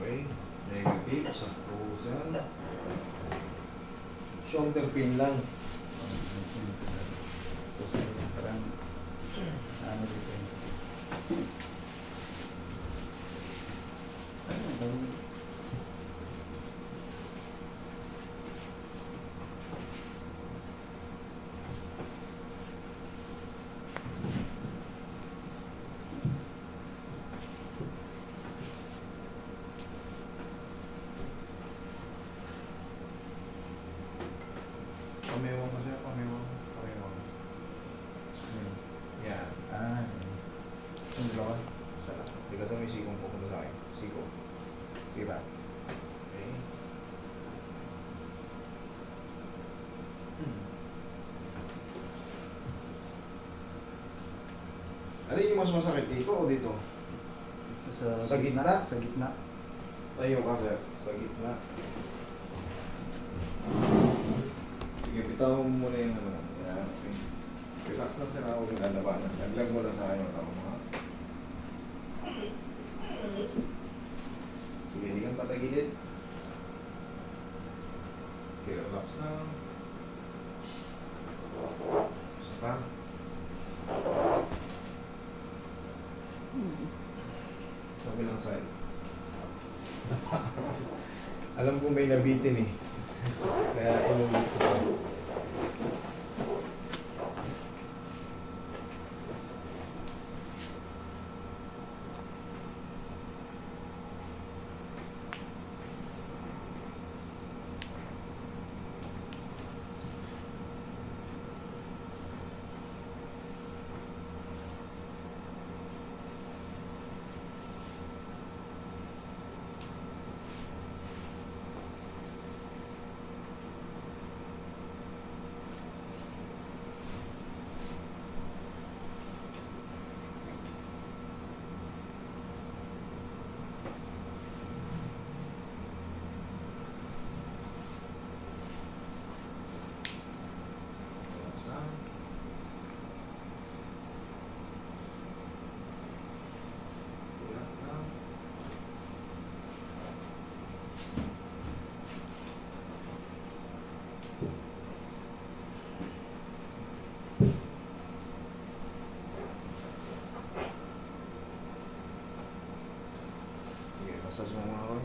Okay. Negative sa frozen. Shoulder pain lang. Parang ano dito. Ano daw? Pamewang ko siya, pamewang. Yan. Yung dalawa. Isa lang. Hindi kasi may sikong pupunta sa akin. Sikong. Diba? Okay. Ano yung mas masakit dito o dito? Ito sa gitna? Sa gitna. Tayo ka, Fer. Sa gitna. Sige, bitawan mo muna yung ano. Yan, okay. Relax lang sila ako yung lalabanan. Naglag mo lang sa akin yung tao mo, ha? Sige, hindi kang patagilid. Okay, relax lang. Isa pa. Sabi lang sa'yo. Alam ko may nabitin eh. Kaya inulit ko pa. Sige, massage mo mga ako.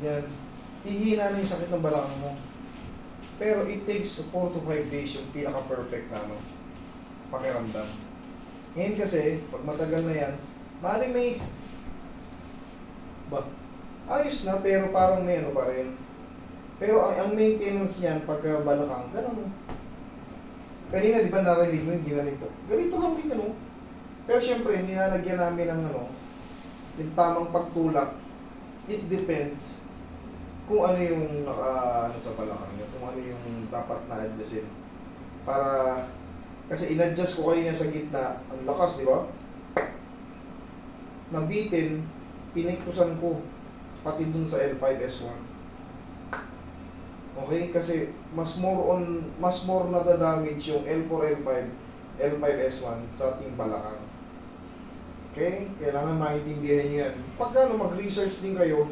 Yan. Hihina na yung sakit ng balakang mo. Pero it takes 4 to 5 days yung pinaka-perfect na ano, pakiramdam. Ngayon kasi, pag matagal na yan, maaaring may ayos na, pero parang may ano pa rin. Pero ang maintenance niyan, pagka balakang, ganun. Kanina, di ba narinig mo yung ginanito? Ganito lang din, ano? Pero syempre, nilalagyan namin ng ano, yung tamang pagtulak. It depends kung ano yung ano sa balakang niya, kung ano yung dapat na-adjustin. Para, kasi in-adjust ko kanina sa gitna, ang lakas, di ba? Nabitin, piniktusan ko, pati dun sa L5S1. Okay? Kasi mas more nadadamage yung L4, L5, L5S1 sa ating balakang. Okay? Kailangan maintindihan nyo yan. Pag ano, mag-research din kayo,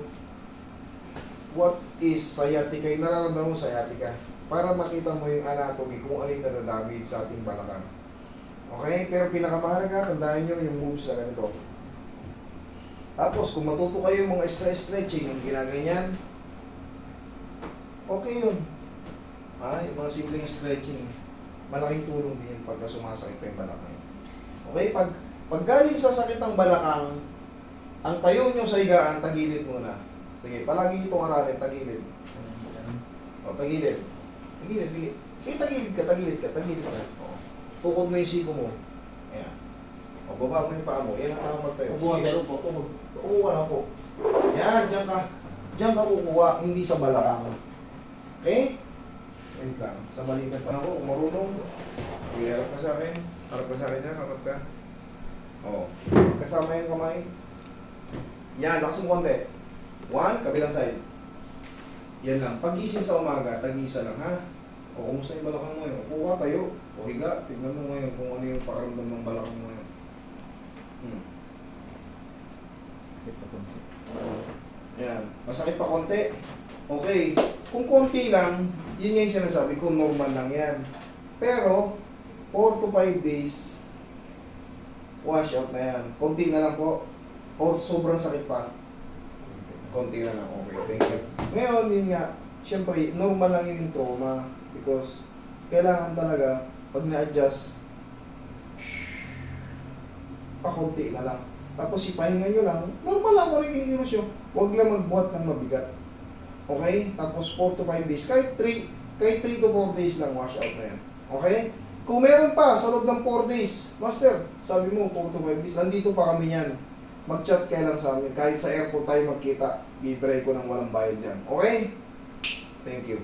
what is sciatica? Yung nararamdaman mo sciatica. Para makita mo yung anatomy kung ano yung nadadamage sa ating balakang. Okay? Pero pinakamahalaga, tandaan nyo yung moves na ganito. Tapos, kung matuto kayo yung mga stretching, yung ginaganyan, okay yun. Yung mga simpleng stretching, malaking tulong din yun pagka sumasakit pa yung balakang. Okay? Pag galing sa sakit ng balakang, ang tayo nyo sa higaan, tagilid muna. Sige, palagi itong aralin, tagilid. O, tagilid. Tagilid. Tagilid ka. O, tukod mo yung siko mo. Ayan. O, baba mo yung paa mo. Yan ang tamang tayo. Upuan, pero upo. Upo ka na po. Yan, diyan ka. Diyan ka kukuha, hindi sa balakang. Okay? Wait lang. Sa balikat ako, kung marunong. Harap ka sa akin. Harap ka sa akin dyan, harap ka. O, kasama yung kamay. Yan, lakas mo konti. 1, kabilang side. Yan lang. Pag-gising sa umaga, tag-isa lang ha. O, kumusta yung balakang mo ngayon? Upo ka tayo. O, higa. Tignan mo ngayon kung ano yung pakaramdam ng balakang mo ngayon. Yan. Masakit pa konti. Okay. Kung konti lang, yun yung sinasabi ko, normal lang yan. Pero, 4 to 5 days, wash out na yan. Konti na lang po. O sobrang sakit pa. Konti na lang. Okay, thank you. Ngayon, yun nga, syempre, normal lang yung trauma because kailangan talaga, pag na-adjust, pakunti na lang. Tapos ipahinga nyo lang, normal lang kung nakikilos nyo. Huwag lang magbuhat ng mabigat. Okay? Tapos 4 to 5 days. Kahit 3 to 4 days lang, wash out na yan. Okay? Kung meron pa, sa loob ng 4 days, Master, sabi mo 4 to 5 days, nandito pa kami yan. Mag-chat kayo lang sa amin. Kahit sa airport tayo magkita, bibray ko ng walang bayad dyan. Okay? Thank you.